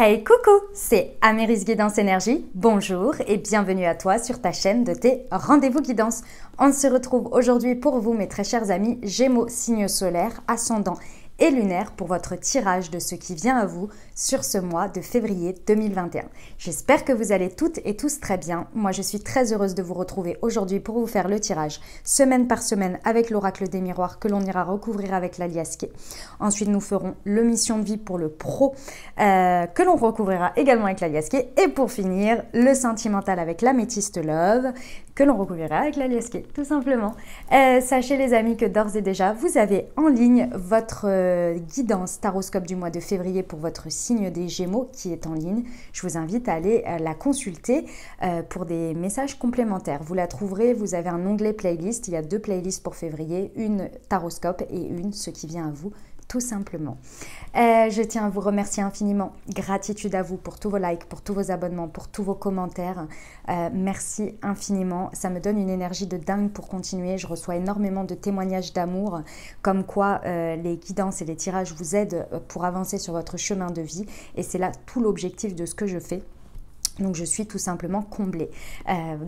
Hey coucou, c'est Améris Guidance Énergie, bonjour et bienvenue à toi sur ta chaîne de tes rendez-vous guidance. On se retrouve aujourd'hui pour vous mes très chers amis Gémeaux, signe solaire, ascendant et lunaire pour votre tirage de ce qui vient à vous sur ce mois de février 2021. J'espère que vous allez toutes et tous très bien. Moi, je suis très heureuse de vous retrouver aujourd'hui pour vous faire le tirage semaine par semaine avec l'oracle des miroirs que l'on ira recouvrir avec l'aliasqué. Ensuite, nous ferons le mission de vie pour le pro que l'on recouvrira également avec l'aliasqué. Et pour finir, le sentimental avec l'améthyste love que l'on recouvrira avec l'aliasqué, tout simplement. Sachez les amis que d'ores et déjà, vous avez en ligne votre guidance taroscope du mois de février pour votre signe des Gémeaux qui est en ligne. Je vous invite à aller la consulter pour des messages complémentaires. Vous la trouverez, vous avez un onglet playlist, il y a 2 playlists pour février, une taroscope et une ce qui vient à vous, tout simplement. Je tiens à vous remercier infiniment. Gratitude à vous pour tous vos likes, pour tous vos abonnements, pour tous vos commentaires. Merci infiniment. Ça me donne une énergie de dingue pour continuer. Je reçois énormément de témoignages d'amour, comme quoi les guidances et les tirages vous aident pour avancer sur votre chemin de vie. Et c'est là tout l'objectif de ce que je fais. Donc je suis tout simplement comblée.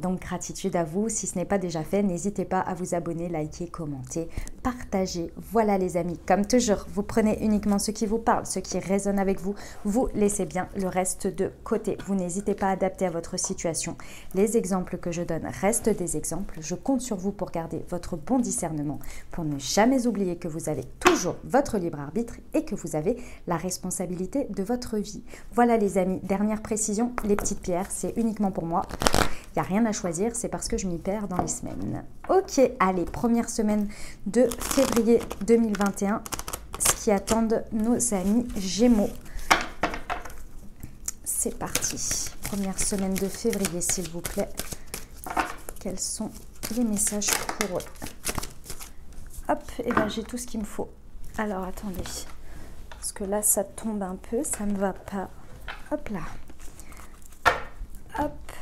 Donc gratitude à vous. Si ce n'est pas déjà fait, n'hésitez pas à vous abonner, liker, commenter, partager. Voilà les amis, comme toujours, vous prenez uniquement ce qui vous parle, ce qui résonne avec vous. Vous laissez bien le reste de côté. Vous n'hésitez pas à adapter à votre situation. Les exemples que je donne restent des exemples. Je compte sur vous pour garder votre bon discernement, pour ne jamais oublier que vous avez toujours votre libre arbitre et que vous avez la responsabilité de votre vie. Voilà les amis, dernière précision, les petites pierres, c'est uniquement pour moi. Il n'y a rien à choisir, c'est parce que je m'y perds dans les semaines. Ok, allez, première semaine de février 2021, ce qui attendent nos amis Gémeaux. C'est parti. Première semaine de février, s'il vous plaît. Quels sont les messages pour eux? Hop, et bien j'ai tout ce qu'il me faut. Alors, attendez. Parce que là, ça tombe un peu, ça ne va pas. Hop là. Hop,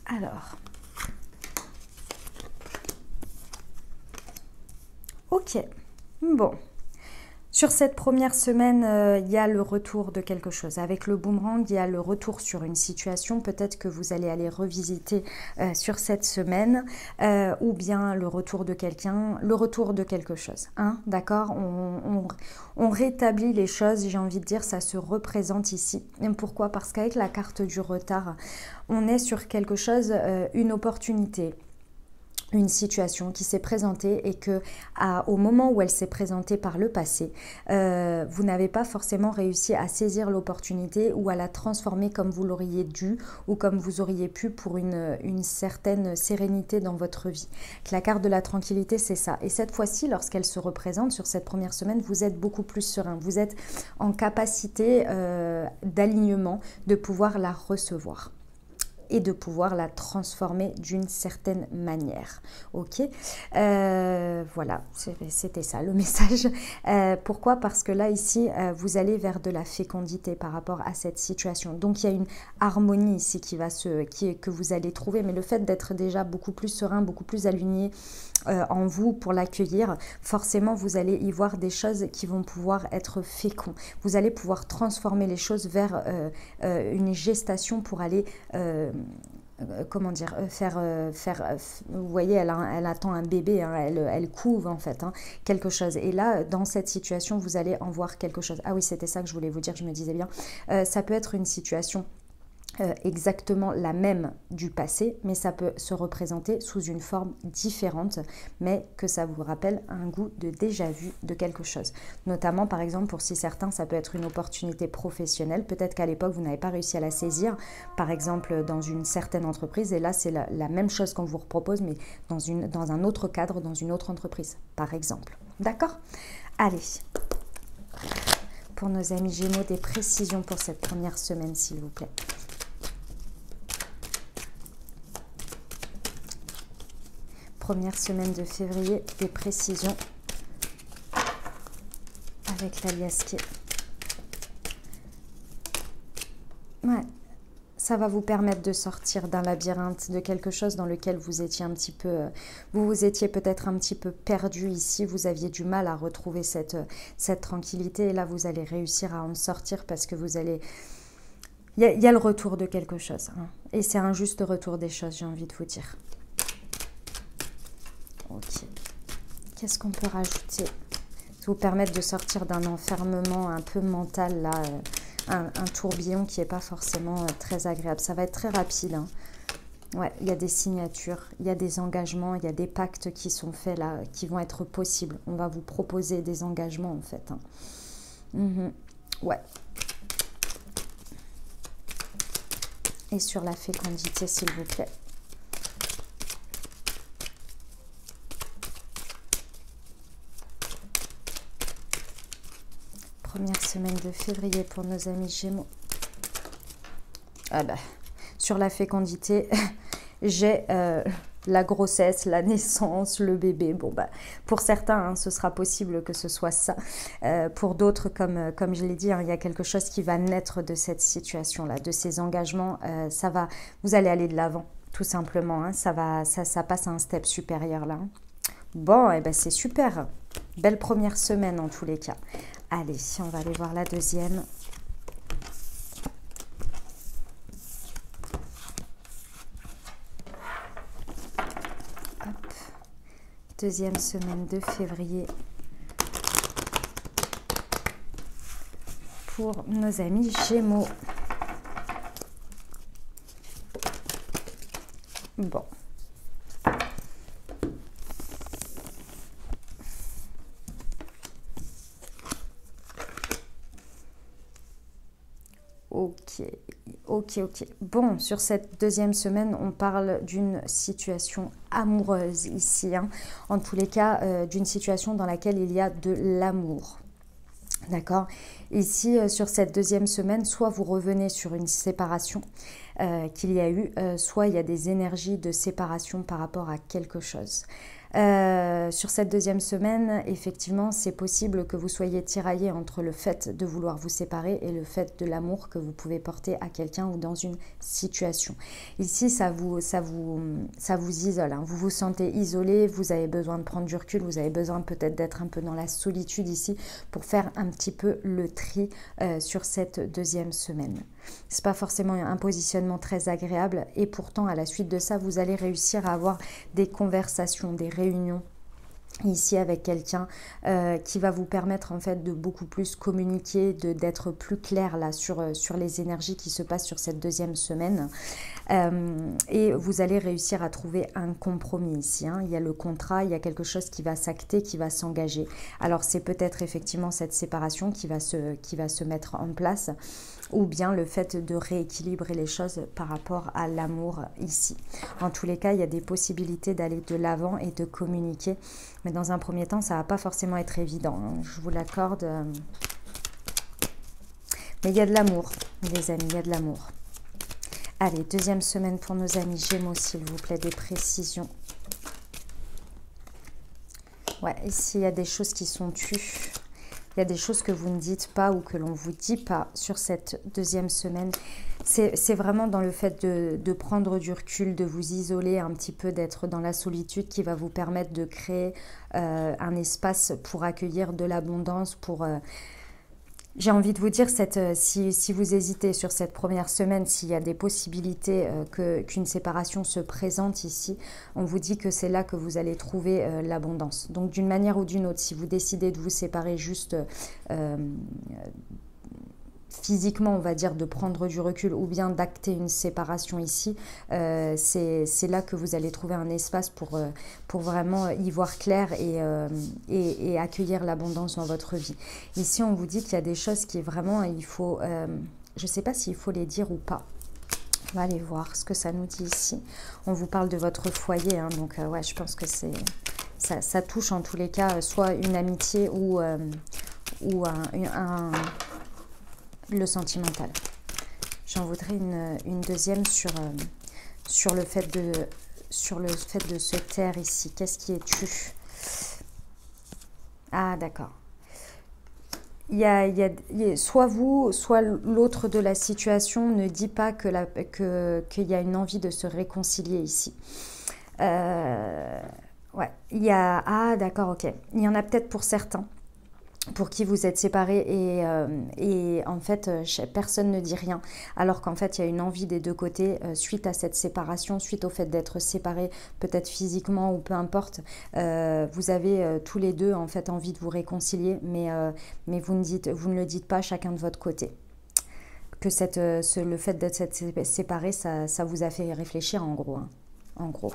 alors, ok, bon, sur cette première semaine, il y a le retour de quelque chose. Avec le boomerang, il y a le retour sur une situation, peut-être que vous allez aller revisiter sur cette semaine, ou bien le retour de quelqu'un, le retour de quelque chose, hein, d'accord, on rétablit les choses, j'ai envie de dire, ça se représente ici. Et pourquoi? Parce qu'avec la carte du retard, on est sur quelque chose, une opportunité, une situation qui s'est présentée et que au moment où elle s'est présentée par le passé, vous n'avez pas forcément réussi à saisir l'opportunité ou à la transformer comme vous l'auriez dû ou comme vous auriez pu pour une certaine sérénité dans votre vie. La carte de la tranquillité, c'est ça. Et cette fois-ci, lorsqu'elle se représente sur cette première semaine, vous êtes beaucoup plus serein. Vous êtes en capacité d'alignement de pouvoir la recevoir et de pouvoir la transformer d'une certaine manière. Ok, voilà, c'était ça le message. Pourquoi? Parce que là, ici, vous allez vers de la fécondité par rapport à cette situation. Donc, il y a une harmonie ici que vous allez trouver, mais le fait d'être déjà beaucoup plus serein, beaucoup plus aligné en vous pour l'accueillir, forcément, vous allez y voir des choses qui vont pouvoir être féconds. Vous allez pouvoir transformer les choses vers une gestation pour aller comment dire, vous voyez, elle attend un bébé, hein, elle couve en fait, hein, quelque chose. Et là, dans cette situation, vous allez en voir quelque chose. Ah oui, c'était ça que je voulais vous dire, je me disais bien. Ça peut être une situation exactement la même du passé, mais ça peut se représenter sous une forme différente, mais que ça vous rappelle un goût de déjà-vu de quelque chose. Notamment, par exemple, pour si certains, ça peut être une opportunité professionnelle. Peut-être qu'à l'époque, vous n'avez pas réussi à la saisir, par exemple, dans une certaine entreprise, et là, c'est la même chose qu'on vous propose, mais dans un autre cadre, dans une autre entreprise, par exemple. D'accord? Allez. Pour nos amis Gémeaux, des précisions pour cette première semaine, s'il vous plaît. Première semaine de février, des précisions avec l'aliasqué. Ouais, ça va vous permettre de sortir d'un labyrinthe, de quelque chose dans lequel vous étiez un petit peu, vous étiez peut-être un petit peu perdu ici, vous aviez du mal à retrouver cette tranquillité et là vous allez réussir à en sortir parce que vous allez il y a le retour de quelque chose. Hein. Et c'est un juste retour des choses, j'ai envie de vous dire. Ok. Qu'est-ce qu'on peut rajouter? Vous permettre de sortir d'un enfermement un peu mental, là, un tourbillon qui n'est pas forcément très agréable. Ça va être très rapide. Hein. Ouais, il y a des signatures, il y a des engagements, il y a des pactes qui sont faits là, qui vont être possibles. On va vous proposer des engagements en fait. Hein. Ouais. Et sur la fécondité, s'il vous plaît. Première semaine de février pour nos amis Gémeaux. Ah bah, sur la fécondité, j'ai la grossesse, la naissance, le bébé. Bon, bah, pour certains, hein, ce sera possible que ce soit ça. Pour d'autres, comme je l'ai dit, hein, il y a quelque chose qui va naître de cette situation-là, de ces engagements. Vous allez aller de l'avant, tout simplement. Hein, ça passe à un step supérieur, là. Hein. Bon, et ben c'est super. Belle première semaine, en tous les cas. Allez, on va aller voir la deuxième. Deuxième semaine de février pour nos amis Gémeaux. Bon. Ok. Bon, sur cette deuxième semaine, on parle d'une situation amoureuse ici. Hein. En tous les cas, d'une situation dans laquelle il y a de l'amour. D'accord. Ici, sur cette deuxième semaine, soit vous revenez sur une séparation qu'il y a eu, soit il y a des énergies de séparation par rapport à quelque chose. Sur cette deuxième semaine, effectivement, c'est possible que vous soyez tiraillé entre le fait de vouloir vous séparer et le fait de l'amour que vous pouvez porter à quelqu'un ou dans une situation. Ici, ça vous isole. Hein. Vous vous sentez isolé, vous avez besoin de prendre du recul, vous avez besoin peut-être d'être un peu dans la solitude ici pour faire un petit peu le tri sur cette deuxième semaine. C'est pas forcément un positionnement très agréable et pourtant à la suite de ça vous allez réussir à avoir des conversations, des réunions ici avec quelqu'un qui va vous permettre en fait de beaucoup plus communiquer, d'être plus clair là sur les énergies qui se passent sur cette deuxième semaine et vous allez réussir à trouver un compromis ici. Hein. Il y a le contrat, il y a quelque chose qui va s'acter, qui va s'engager. Alors c'est peut-être effectivement cette séparation qui va se mettre en place ou bien le fait de rééquilibrer les choses par rapport à l'amour ici. En tous les cas, il y a des possibilités d'aller de l'avant et de communiquer. Mais dans un premier temps, ça ne va pas forcément être évident. Hein. Je vous l'accorde. Mais il y a de l'amour, les amis, il y a de l'amour. Allez, deuxième semaine pour nos amis Gémeaux, s'il vous plaît, des précisions. Ouais, ici, il y a des choses qui sont tues. Il y a des choses que vous ne dites pas ou que l'on ne vous dit pas sur cette deuxième semaine. C'est vraiment dans le fait de prendre du recul, de vous isoler un petit peu, d'être dans la solitude qui va vous permettre de créer un espace pour accueillir de l'abondance, pour... J'ai envie de vous dire, si vous hésitez sur cette première semaine, s'il y a des possibilités qu'une séparation se présente ici, on vous dit que c'est là que vous allez trouver l'abondance. Donc d'une manière ou d'une autre, si vous décidez de vous séparer juste physiquement, on va dire, de prendre du recul ou bien d'acter une séparation ici, c'est là que vous allez trouver un espace pour vraiment y voir clair et accueillir l'abondance dans votre vie. Ici, on vous dit qu'il y a des choses qui vraiment, il faut, je ne sais pas s'il faut les dire ou pas. On va aller voir ce que ça nous dit ici. On vous parle de votre foyer, hein, donc ouais, je pense que ça touche en tous les cas soit une amitié ou le sentimental. J'en voudrais une deuxième sur le fait de se taire ici. Qu'est-ce qui est tu? Ah, d'accord. Il y a soit vous, soit l'autre de la situation ne dit pas qu'il y a une envie de se réconcilier ici. Ouais, ah, d'accord, ok. Il y en a peut-être pour certains. pour qui vous êtes séparés et en fait personne ne dit rien, alors qu'en fait il y a une envie des deux côtés suite à cette séparation, suite au fait d'être séparés peut-être physiquement ou peu importe, vous avez tous les deux en fait envie de vous réconcilier, mais vous ne le dites pas chacun de votre côté. Que le fait d'être séparés, ça vous a fait réfléchir en gros, hein, en gros.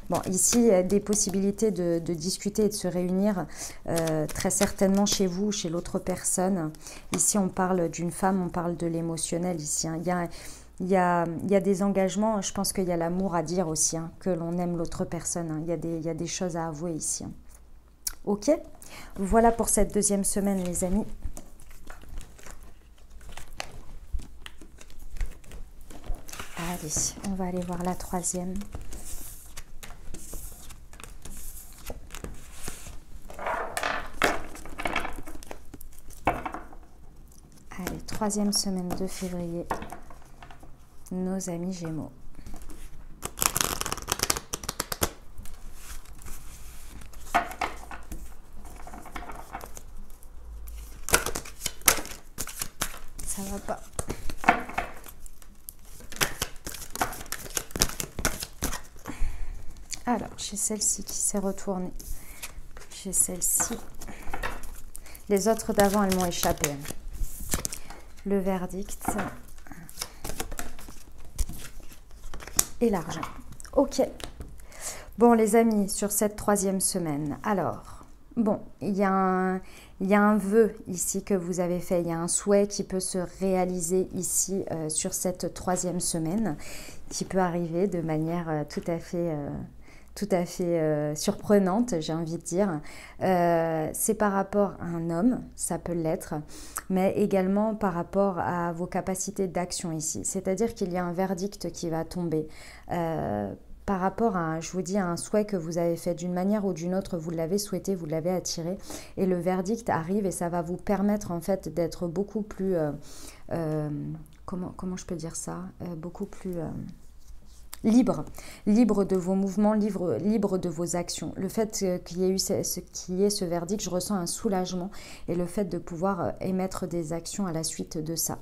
Bon, ici, il y a des possibilités de discuter et de se réunir très certainement chez vous, chez l'autre personne. Ici, on parle d'une femme, on parle de l'émotionnel ici, hein. Il y a des engagements, je pense qu'il y a l'amour à dire aussi, hein, que l'on aime l'autre personne, hein. Il y a des choses à avouer ici, hein. Ok, voilà pour cette deuxième semaine, les amis. Allez, on va aller voir la troisième. Allez, troisième semaine de février, nos amis Gémeaux. Ça va pas. Alors, j'ai celle-ci qui s'est retournée. J'ai celle-ci. Les autres d'avant, elles m'ont échappé. Le verdict et l'argent. Ok. Bon, les amis, sur cette troisième semaine, alors, bon, il y a un vœu ici que vous avez fait, il y a un souhait qui peut se réaliser ici sur cette troisième semaine, qui peut arriver de manière tout à fait surprenante, j'ai envie de dire. C'est par rapport à un homme, ça peut l'être, mais également par rapport à vos capacités d'action ici. C'est-à-dire qu'il y a un verdict qui va tomber par rapport à, je vous dis, à un souhait que vous avez fait d'une manière ou d'une autre, vous l'avez souhaité, vous l'avez attiré, et le verdict arrive et ça va vous permettre en fait d'être beaucoup plus, comment je peux dire ça, beaucoup plus... libre de vos mouvements, libre de vos actions. Le fait qu'il y ait eu ce verdict, je ressens un soulagement et le fait de pouvoir émettre des actions à la suite de ça.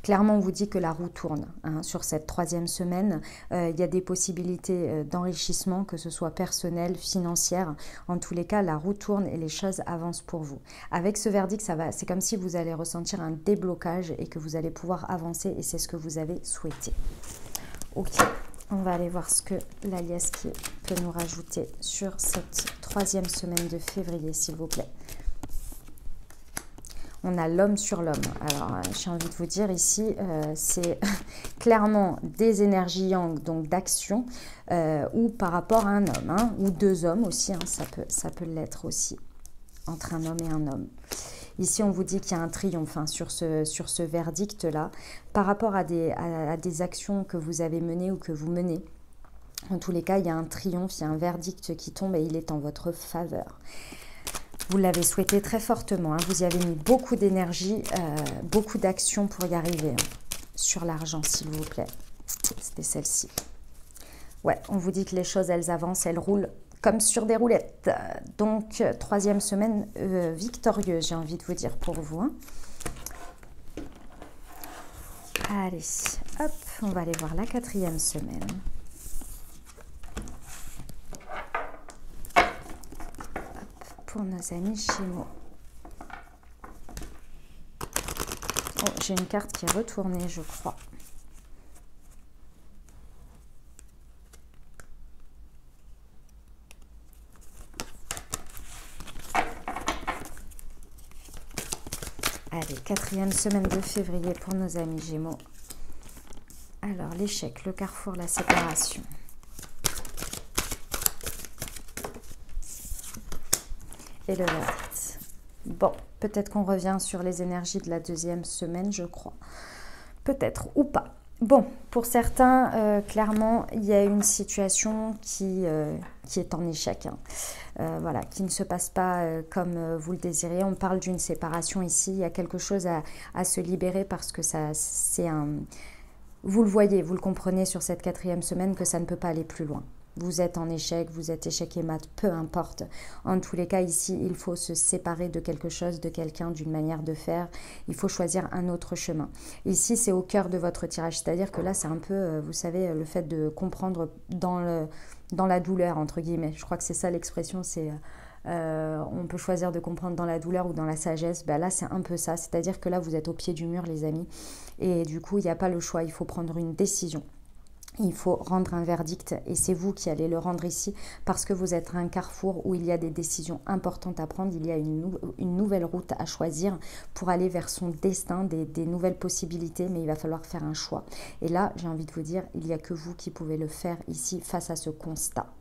Clairement, on vous dit que la roue tourne, hein, sur cette troisième semaine. Il y a des possibilités d'enrichissement, que ce soit personnel, financière. En tous les cas, la roue tourne et les choses avancent pour vous. Avec ce verdict, c'est comme si vous allez ressentir un déblocage et que vous allez pouvoir avancer et c'est ce que vous avez souhaité. Ok, on va aller voir ce que l'alias qui peut nous rajouter sur cette troisième semaine de février, s'il vous plaît. On a l'homme sur l'homme. Alors, j'ai envie de vous dire ici, c'est clairement des énergies yang, donc d'action, ou par rapport à un homme, hein, ou deux hommes aussi, hein, ça peut l'être aussi, entre un homme et un homme. Ici, on vous dit qu'il y a un triomphe, hein, sur ce verdict-là, par rapport à des actions que vous avez menées ou que vous menez. En tous les cas, il y a un triomphe, il y a un verdict qui tombe et il est en votre faveur. Vous l'avez souhaité très fortement, hein, vous y avez mis beaucoup d'énergie, beaucoup d'action pour y arriver, hein. Sur l'argent, s'il vous plaît. C'était celle-ci. Ouais, on vous dit que les choses, elles avancent, elles roulent comme sur des roulettes. Donc, troisième semaine victorieuse, j'ai envie de vous dire pour vous, hein. Allez, hop, on va aller voir la quatrième semaine. Hop, pour nos amis Gémeaux. Oh, j'ai une carte qui est retournée, je crois. Allez, quatrième semaine de février pour nos amis Gémeaux. Alors, l'échec, le carrefour, la séparation. Et le verdict. Bon, peut-être qu'on revient sur les énergies de la deuxième semaine, je crois. Peut-être, ou pas. Bon, pour certains, clairement, il y a une situation qui est en échec, hein. Voilà, qui ne se passe pas comme vous le désirez. On parle d'une séparation ici. Il y a quelque chose à se libérer parce que c'est un... Vous le voyez, vous le comprenez sur cette quatrième semaine que ça ne peut pas aller plus loin. Vous êtes en échec, vous êtes échec et mat, peu importe. En tous les cas, ici, il faut se séparer de quelque chose, de quelqu'un, d'une manière de faire. Il faut choisir un autre chemin. Ici, c'est au cœur de votre tirage. C'est-à-dire que là, c'est un peu, vous savez, le fait de comprendre dans la douleur, entre guillemets. Je crois que c'est ça l'expression, c'est... on peut choisir de comprendre dans la douleur ou dans la sagesse. Ben là, c'est un peu ça. C'est-à-dire que là, vous êtes au pied du mur, les amis. Et du coup, il n'y a pas le choix. Il faut prendre une décision. Il faut rendre un verdict et c'est vous qui allez le rendre ici parce que vous êtes à un carrefour où il y a des décisions importantes à prendre, il y a une nouvelle route à choisir pour aller vers son destin, des nouvelles possibilités, mais il va falloir faire un choix. Et là, j'ai envie de vous dire, il n'y a que vous qui pouvez le faire ici face à ce constat,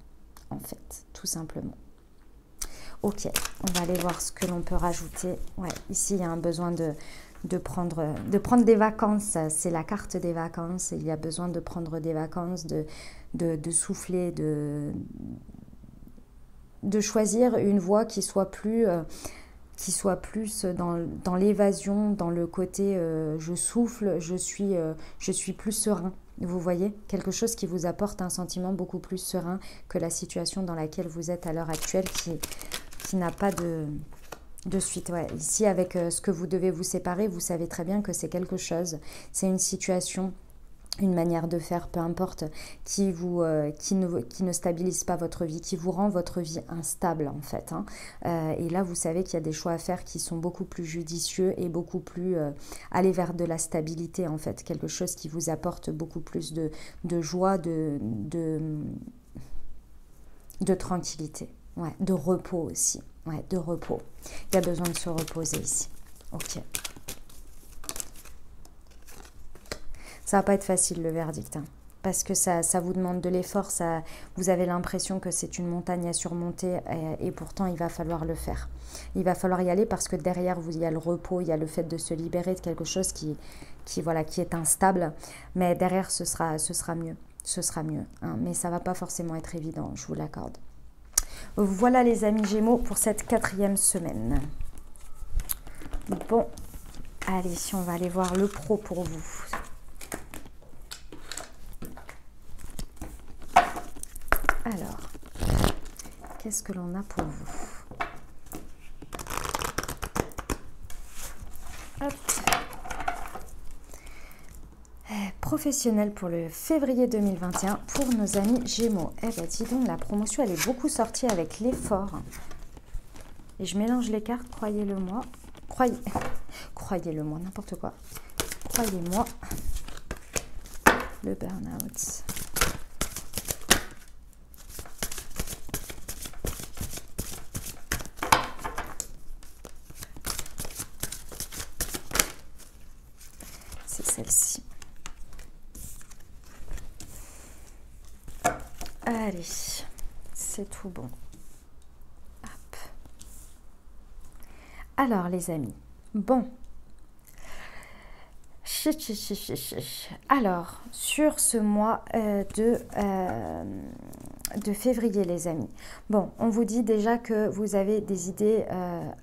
en fait, tout simplement. Ok, on va aller voir ce que l'on peut rajouter. Ouais, ici, il y a un besoin de prendre des vacances, c'est la carte des vacances, il y a besoin de prendre des vacances, de souffler, de choisir une voie qui soit plus dans l'évasion, dans le côté je souffle, je suis plus serein. Vous voyez, quelque chose qui vous apporte un sentiment beaucoup plus serein que la situation dans laquelle vous êtes à l'heure actuelle qui n'a pas de suite. Ouais. Ici, avec ce que vous devez vous séparer, vous savez très bien que c'est quelque chose, c'est une situation, une manière de faire, peu importe, qui ne stabilise pas votre vie, qui vous rend votre vie instable en fait. Hein. Et là, vous savez qu'il y a des choix à faire qui sont beaucoup plus judicieux et beaucoup plus aller vers de la stabilité en fait, quelque chose qui vous apporte beaucoup plus de joie, de tranquillité, ouais, de repos aussi. Ouais, de repos. Il y a besoin de se reposer ici. Ok. Ça va pas être facile le verdict, hein, parce que ça vous demande de l'effort. Vous avez l'impression que c'est une montagne à surmonter et pourtant il va falloir le faire. Il va falloir y aller parce que derrière vous, il y a le repos, il y a le fait de se libérer de quelque chose qui est instable. Mais derrière, ce sera mieux. Ce sera mieux. Hein, mais ça va pas forcément être évident, je vous l'accorde. Voilà les amis Gémeaux pour cette 4e semaine. Bon, allez, on va aller voir le pro pour vous. Alors, qu'est-ce que l'on a pour vous? Hop. Professionnel pour le février 2021 pour nos amis Gémeaux. Eh bien, dis donc, la promotion, elle est beaucoup sortie avec l'effort. Et je mélange les cartes, croyez-le-moi. Croyez-le-moi, n'importe quoi. Croyez-moi. Le burn-out. C'est celle-ci. Allez, c'est tout bon. Hop. Alors les amis, bon. Alors, sur ce mois de février, les amis. Bon, on vous dit déjà que vous avez des idées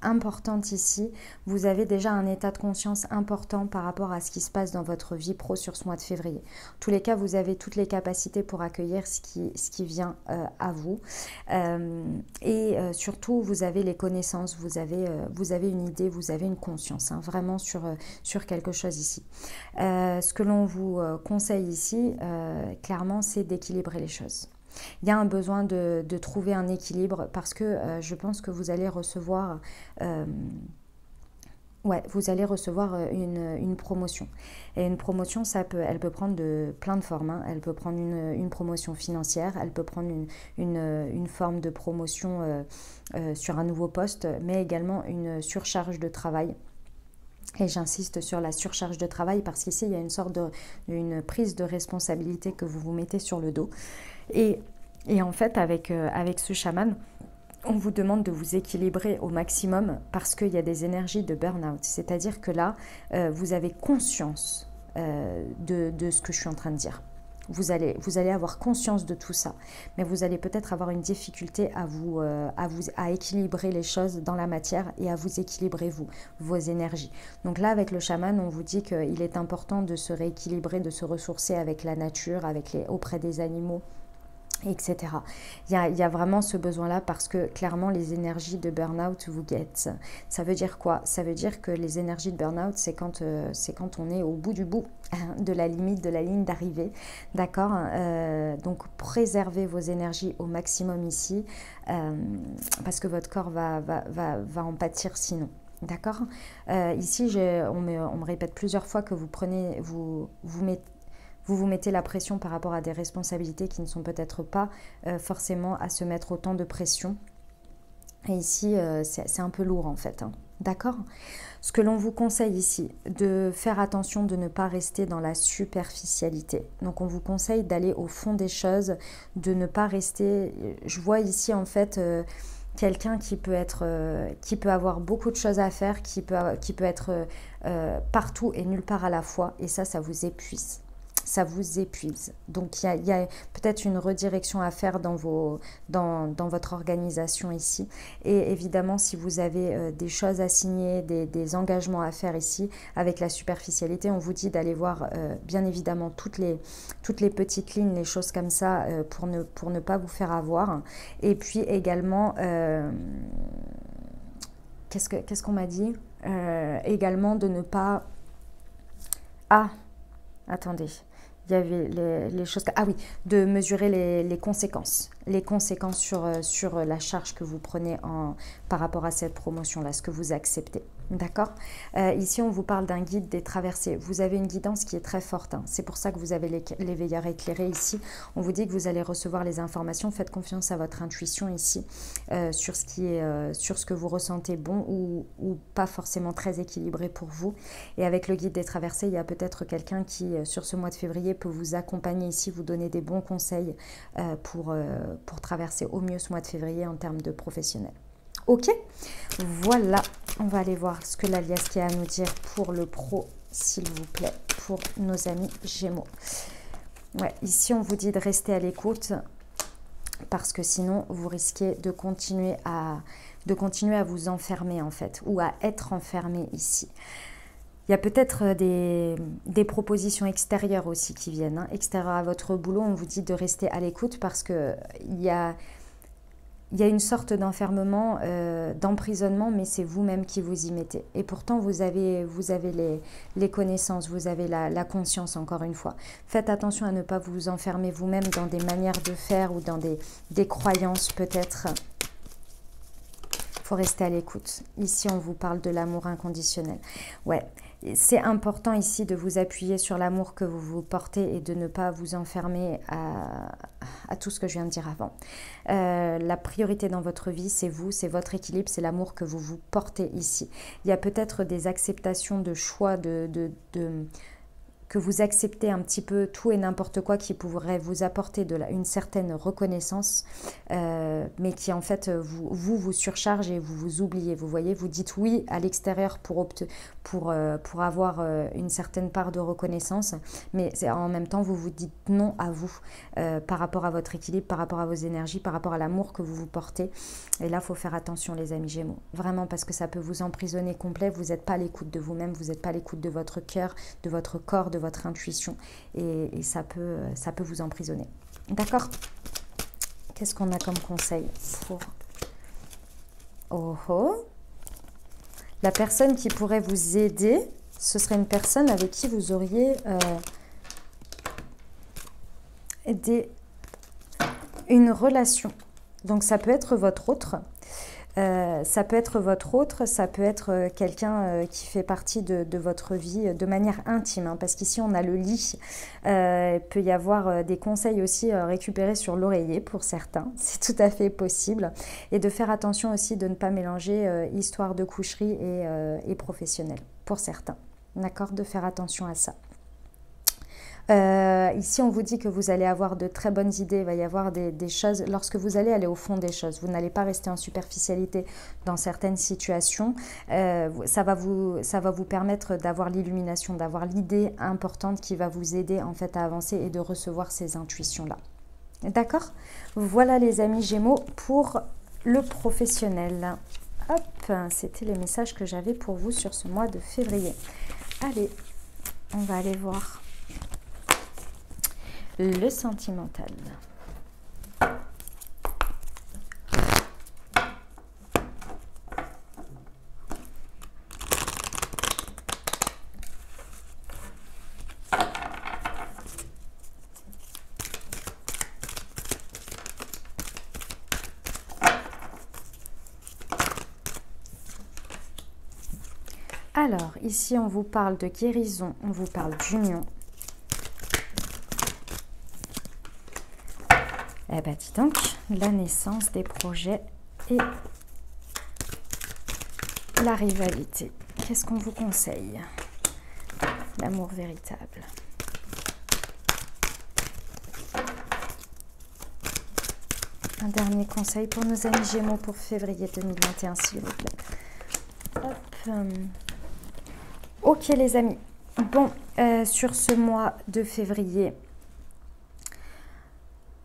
importantes ici. Vous avez déjà un état de conscience important par rapport à ce qui se passe dans votre vie pro sur ce mois de février. En tous les cas, vous avez toutes les capacités pour accueillir ce qui vient à vous. Et surtout, vous avez les connaissances, vous avez une idée, vous avez une conscience, hein, vraiment sur quelque chose ici. Ce que l'on vous conseille ici, clairement, c'est d'équilibrer les choses. Il y a un besoin de trouver un équilibre parce que je pense que vous allez recevoir, une promotion. Et une promotion, elle peut prendre plein de formes. Hein. Elle peut prendre une promotion financière, elle peut prendre une forme de promotion sur un nouveau poste, mais également une surcharge de travail. Et j'insiste sur la surcharge de travail parce qu'ici, il y a une sorte d'une prise de responsabilité que vous vous mettez sur le dos. Et en fait, avec ce chaman, on vous demande de vous équilibrer au maximum parce qu'il y a des énergies de burn-out. C'est-à-dire que là, vous avez conscience de ce que je suis en train de dire. Vous allez avoir conscience de tout ça, mais vous allez peut-être avoir une difficulté à équilibrer les choses dans la matière et à vous équilibrer vos énergies. Donc là, avec le chaman, on vous dit qu'il est important de se rééquilibrer, de se ressourcer avec la nature, auprès des animaux, etc. Il y a vraiment ce besoin-là parce que clairement les énergies de burn-out vous guettent. Ça veut dire quoi? Ça veut dire que les énergies de burn-out, c'est quand on est au bout du bout de la limite, de la ligne d'arrivée. D'accord? Donc préservez vos énergies au maximum ici parce que votre corps va en pâtir sinon. D'accord? Ici, on me répète plusieurs fois que vous mettez la pression par rapport à des responsabilités qui ne sont peut-être pas forcément à se mettre autant de pression. Et ici, c'est un peu lourd en fait. Hein. D'accord? Ce que l'on vous conseille ici, de faire attention de ne pas rester dans la superficialité. Donc on vous conseille d'aller au fond des choses, de ne pas rester... Je vois ici en fait... quelqu'un qui peut avoir beaucoup de choses à faire, qui peut être partout et nulle part à la fois. Et ça vous épuise. Ça vous épuise. Donc, il y a peut-être une redirection à faire dans votre organisation ici. Et évidemment, si vous avez des choses à signer, des engagements à faire ici, avec la superficialité, on vous dit d'aller voir, bien évidemment, toutes les petites lignes, les choses comme ça, pour ne pas vous faire avoir. Et puis également, qu'est-ce qu'on m'a dit? Également de ne pas... Ah, attendez. Il y avait les choses... Ah oui, de mesurer les conséquences. Les conséquences sur la charge que vous prenez par rapport à cette promotion-là, ce que vous acceptez. D'accord? Ici, on vous parle d'un guide des traversées. Vous avez une guidance qui est très forte. Hein. C'est pour ça que vous avez l'éveilleur éclairé ici. On vous dit que vous allez recevoir les informations. Faites confiance à votre intuition ici sur ce que vous ressentez bon ou pas forcément très équilibré pour vous. Et avec le guide des traversées, il y a peut-être quelqu'un qui, sur ce mois de février, peut vous accompagner ici, vous donner des bons conseils pour traverser au mieux ce mois de février en termes de professionnel. Ok, voilà, on va aller voir ce que l'alias qui a à nous dire pour le pro, s'il vous plaît, pour nos amis Gémeaux. Ouais, ici on vous dit de rester à l'écoute parce que sinon vous risquez de continuer à vous enfermer en fait, ou à être enfermé ici. Il y a peut-être des propositions extérieures aussi qui viennent, hein, extérieures à votre boulot. On vous dit de rester à l'écoute parce qu'il y a une sorte d'enfermement, d'emprisonnement, mais c'est vous-même qui vous y mettez. Et pourtant, vous avez les connaissances, vous avez la conscience, encore une fois. Faites attention à ne pas vous enfermer vous-même dans des manières de faire ou dans des croyances peut-être. Il faut rester à l'écoute. Ici, on vous parle de l'amour inconditionnel. Ouais. C'est important ici de vous appuyer sur l'amour que vous vous portez et de ne pas vous enfermer à tout ce que je viens de dire avant. La priorité dans votre vie, c'est vous, c'est votre équilibre, c'est l'amour que vous vous portez ici. Il y a peut-être des acceptations de choix, que vous acceptez un petit peu tout et n'importe quoi qui pourrait vous apporter une certaine reconnaissance, mais qui en fait vous surcharge et vous vous oubliez. Vous voyez, vous dites oui à l'extérieur pour avoir une certaine part de reconnaissance, mais en même temps vous vous dites non à vous par rapport à votre équilibre, par rapport à vos énergies, par rapport à l'amour que vous vous portez. Et là, il faut faire attention les amis Gémeaux, vraiment, parce que ça peut vous emprisonner complet. Vous n'êtes pas à l'écoute de vous-même, vous n'êtes pas à l'écoute de votre cœur, de votre corps, de votre intuition, et ça peut vous emprisonner. D'accord? Qu'est-ce qu'on a comme conseil pour... La personne qui pourrait vous aider, ce serait une personne avec qui vous auriez une relation. Donc ça peut être votre autre. Ça peut être quelqu'un qui fait partie de votre vie de manière intime, hein, parce qu'ici on a le lit. Il peut y avoir des conseils aussi récupérés sur l'oreiller pour certains, c'est tout à fait possible. Et de faire attention aussi de ne pas mélanger histoire de coucherie et professionnel pour certains. D'accord? De faire attention à ça. Ici, on vous dit que vous allez avoir de très bonnes idées, il va y avoir des choses, lorsque vous allez aller au fond des choses, vous n'allez pas rester en superficialité dans certaines situations, ça va vous permettre d'avoir l'illumination, d'avoir l'idée importante qui va vous aider en fait à avancer et de recevoir ces intuitions-là. D'accord? Voilà les amis Gémeaux pour le professionnel. Hop, c'était les messages que j'avais pour vous sur ce mois de février. Allez, on va aller voir le sentimental. Alors, ici, on vous parle de guérison, on vous parle d'union. Eh bien, dis donc, la naissance des projets et la rivalité. Qu'est-ce qu'on vous conseille? L'amour véritable. Un dernier conseil pour nos amis Gémeaux pour février 2021, s'il vous plaît. Hop. Ok les amis. Bon, sur ce mois de février,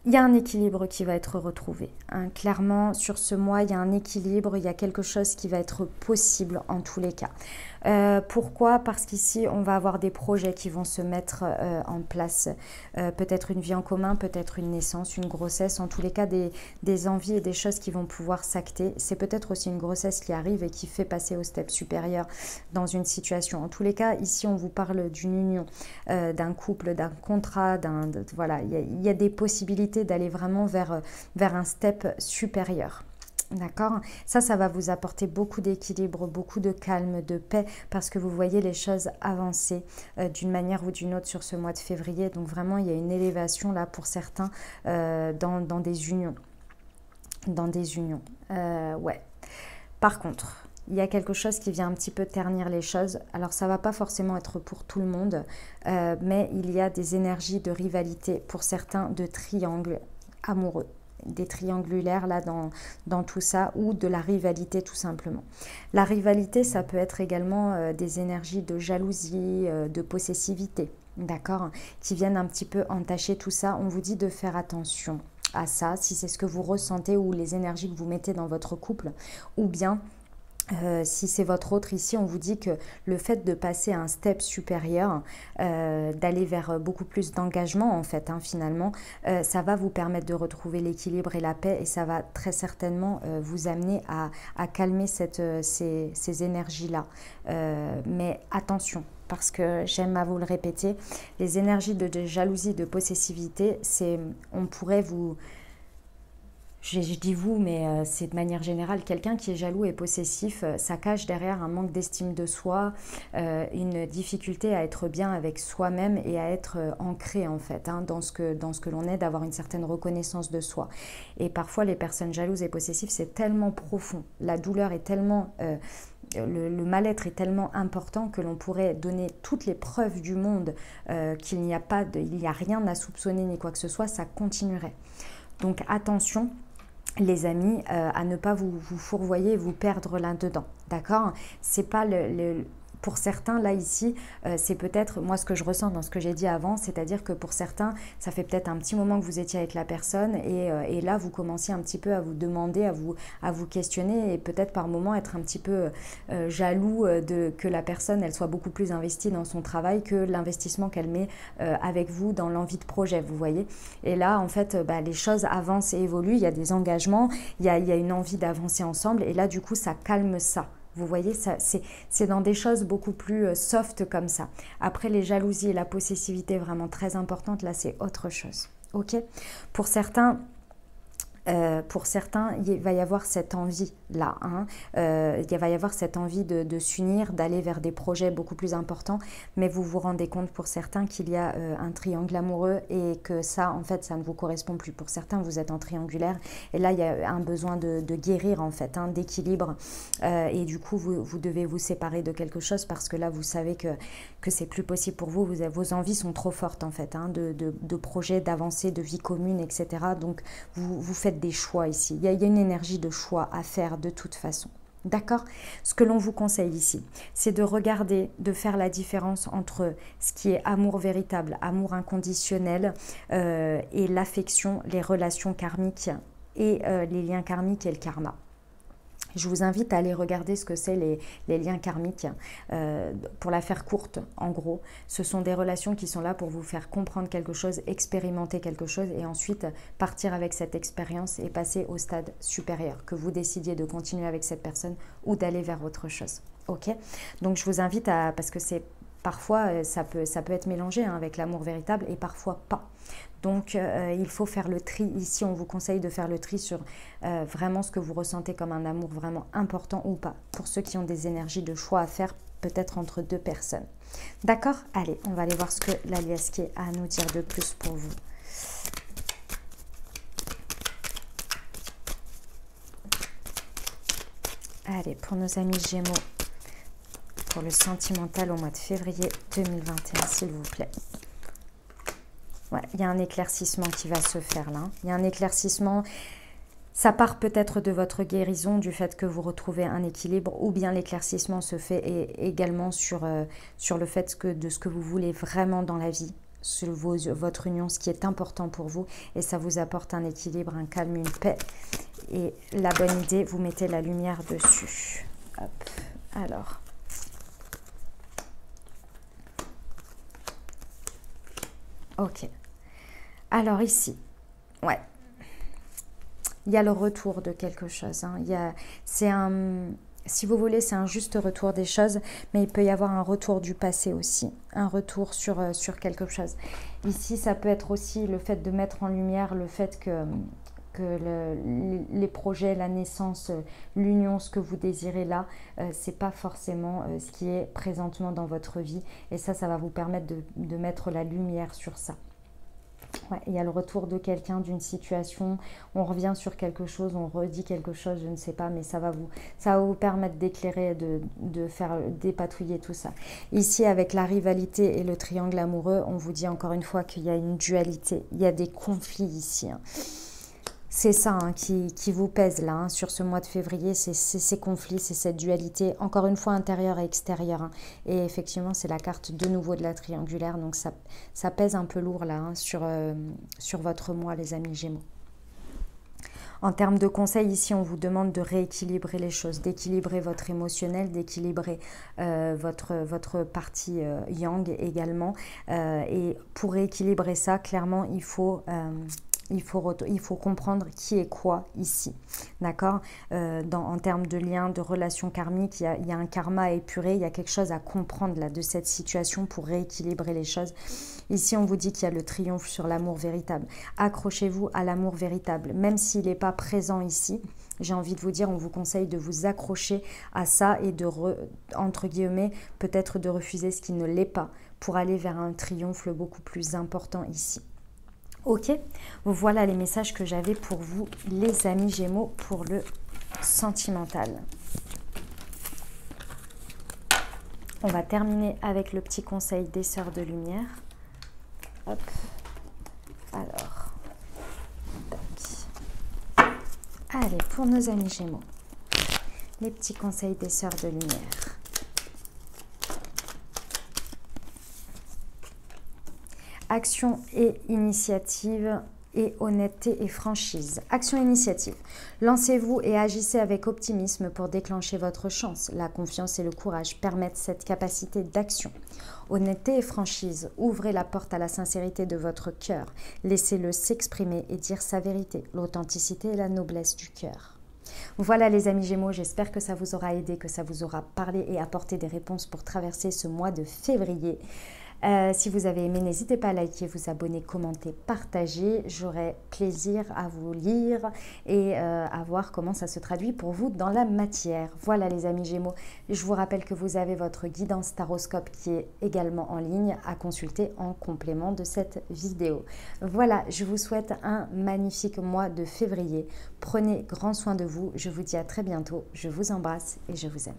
il y a un équilibre qui va être retrouvé. Hein. Clairement, sur ce mois, il y a un équilibre, il y a quelque chose qui va être possible en tous les cas. Pourquoi? Parce qu'ici, on va avoir des projets qui vont se mettre en place. Peut-être une vie en commun, peut-être une naissance, une grossesse. En tous les cas, des envies et des choses qui vont pouvoir s'acter. C'est peut-être aussi une grossesse qui arrive et qui fait passer au step supérieur dans une situation. En tous les cas, ici, on vous parle d'une union, d'un couple, d'un contrat. Voilà, il y a des possibilités d'aller vraiment vers un step supérieur. D'accord? Ça va vous apporter beaucoup d'équilibre, beaucoup de calme, de paix, parce que vous voyez les choses avancer d'une manière ou d'une autre sur ce mois de février. Donc vraiment, il y a une élévation là pour certains dans des unions. Dans des unions. Ouais. Par contre, il y a quelque chose qui vient un petit peu ternir les choses. Alors, ça ne va pas forcément être pour tout le monde, mais il y a des énergies de rivalité pour certains, de triangles amoureux. Des triangulaires là dans tout ça, ou de la rivalité tout simplement. La rivalité, ça peut être également des énergies de jalousie, de possessivité, d'accord, qui viennent un petit peu entacher tout ça. On vous dit de faire attention à ça, si c'est ce que vous ressentez ou les énergies que vous mettez dans votre couple, ou bien si c'est votre autre, ici on vous dit que le fait de passer à un step supérieur, d'aller vers beaucoup plus d'engagement en fait, hein, finalement, ça va vous permettre de retrouver l'équilibre et la paix, et ça va très certainement vous amener à calmer ces énergies-là. Mais attention, parce que j'aime à vous le répéter, les énergies de jalousie, de possessivité, on pourrait vous... Je dis vous, mais c'est de manière générale, quelqu'un qui est jaloux et possessif, ça cache derrière un manque d'estime de soi, une difficulté à être bien avec soi-même et à être ancré en fait, hein, dans ce que l'on est, d'avoir une certaine reconnaissance de soi. Et parfois les personnes jalouses et possessives, c'est tellement profond, la douleur est tellement... le mal-être est tellement important que l'on pourrait donner toutes les preuves du monde qu'il n'y a rien à soupçonner ni quoi que ce soit, ça continuerait. Donc attention les amis, à ne pas vous fourvoyer, vous perdre là-dedans, d'accord? C'est pas pour certains, là, ici, c'est peut-être, moi, ce que je ressens dans ce que j'ai dit avant, c'est-à-dire que pour certains, ça fait peut-être un petit moment que vous étiez avec la personne et là, vous commenciez un petit peu à vous demander, à vous questionner et peut-être par moment être un petit peu jaloux que la personne, elle soit beaucoup plus investie dans son travail que l'investissement qu'elle met avec vous dans l'envie de projet, vous voyez. Et là, en fait, les choses avancent et évoluent, il y a des engagements, il y a une envie d'avancer ensemble et là, du coup, ça calme ça. Vous voyez, c'est dans des choses beaucoup plus soft comme ça. Après, les jalousies et la possessivité vraiment très importantes, là, c'est autre chose. Ok? Pour certains, il va y avoir cette envie-là. Hein. Il va y avoir cette envie de s'unir, d'aller vers des projets beaucoup plus importants. Mais vous vous rendez compte pour certains qu'il y a un triangle amoureux et que ça, en fait, ça ne vous correspond plus. Pour certains, vous êtes en triangulaire. Et là, il y a un besoin de guérir, en fait, hein, d'équilibre. Et du coup, vous devez vous séparer de quelque chose parce que là, vous savez que c'est plus possible pour vous. Vos envies sont trop fortes, en fait, hein, de projets, d'avancées, de vie commune, etc. Donc, vous faites des choix ici. Il y a une énergie de choix à faire de toute façon. D'accord? Ce que l'on vous conseille ici, c'est de regarder, de faire la différence entre ce qui est amour véritable, amour inconditionnel et l'affection, les relations karmiques et les liens karmiques et le karma. Je vous invite à aller regarder ce que c'est les liens karmiques. Pour la faire courte, en gros, ce sont des relations qui sont là pour vous faire comprendre quelque chose, expérimenter quelque chose et ensuite partir avec cette expérience et passer au stade supérieur, que vous décidiez de continuer avec cette personne ou d'aller vers autre chose. Ok? Donc je vous invite à, parce que c'est parfois ça peut être mélangé hein, avec l'amour véritable et parfois pas. Donc, il faut faire le tri. Ici, on vous conseille de faire le tri sur vraiment ce que vous ressentez comme un amour vraiment important ou pas. Pour ceux qui ont des énergies de choix à faire, peut-être entre deux personnes. D'accord? Allez, on va aller voir ce que la liesse qui a à nous dire de plus pour vous. Allez, pour nos amis Gémeaux, pour le sentimental au mois de février 2021, s'il vous plaît. Ouais, il y a un éclaircissement qui va se faire là. Il y a un éclaircissement, ça part peut-être de votre guérison, du fait que vous retrouvez un équilibre, ou bien l'éclaircissement se fait également sur le fait de ce que vous voulez vraiment dans la vie, sur votre union, ce qui est important pour vous, et ça vous apporte un équilibre, un calme, une paix. Et la bonne idée, vous mettez la lumière dessus. Hop, alors. Ok. Alors ici, ouais. Il y a le retour de quelque chose. Hein. Si vous voulez, c'est un juste retour des choses, mais il peut y avoir un retour du passé aussi, un retour sur quelque chose. Ici, ça peut être aussi le fait de mettre en lumière le fait que les projets, la naissance, l'union, ce que vous désirez là, c'est pas forcément ce qui est présentement dans votre vie. Et ça va vous permettre de mettre la lumière sur ça. Ouais, il y a le retour de quelqu'un, d'une situation, on revient sur quelque chose, on redit quelque chose, je ne sais pas, mais ça va vous permettre d'éclairer, de faire dépatouiller tout ça. Ici, avec la rivalité et le triangle amoureux, on vous dit encore une fois qu'il y a une dualité, il y a des conflits ici. Hein. C'est ça hein, qui vous pèse là, hein, sur ce mois de février, c'est ces conflits, c'est cette dualité, encore une fois intérieure et extérieure. Hein. Et effectivement, c'est la carte de nouveau de la triangulaire, donc ça pèse un peu lourd là, hein, sur votre mois, les amis Gémeaux. En termes de conseils, ici, on vous demande de rééquilibrer les choses, d'équilibrer votre émotionnel, d'équilibrer votre partie yang également. Et pour rééquilibrer ça, clairement, il faut comprendre qui est quoi ici, d'accord? En termes de liens, de relations karmiques, il y a un karma à épurer, il y a quelque chose à comprendre là de cette situation pour rééquilibrer les choses. Ici, on vous dit qu'il y a le triomphe sur l'amour véritable. Accrochez-vous à l'amour véritable, même s'il n'est pas présent ici. J'ai envie de vous dire, on vous conseille de vous accrocher à ça et entre guillemets, peut-être de refuser ce qui ne l'est pas pour aller vers un triomphe beaucoup plus important ici. Ok, voilà les messages que j'avais pour vous, les amis Gémeaux, pour le sentimental. On va terminer avec le petit conseil des sœurs de lumière. Hop, alors, tac. Allez, pour nos amis Gémeaux, les petits conseils des sœurs de lumière. Action et initiative et honnêteté et franchise. Action et initiative. Lancez-vous et agissez avec optimisme pour déclencher votre chance. La confiance et le courage permettent cette capacité d'action. Honnêteté et franchise. Ouvrez la porte à la sincérité de votre cœur. Laissez-le s'exprimer et dire sa vérité. L'authenticité et la noblesse du cœur. Voilà les amis Gémeaux, j'espère que ça vous aura aidé, que ça vous aura parlé et apporté des réponses pour traverser ce mois de février. Si vous avez aimé, n'hésitez pas à liker, vous abonner, commenter, partager. J'aurai plaisir à vous lire et à voir comment ça se traduit pour vous dans la matière. Voilà les amis Gémeaux, je vous rappelle que vous avez votre guidance taroscope qui est également en ligne à consulter en complément de cette vidéo. Voilà, je vous souhaite un magnifique mois de février. Prenez grand soin de vous, je vous dis à très bientôt, je vous embrasse et je vous aime.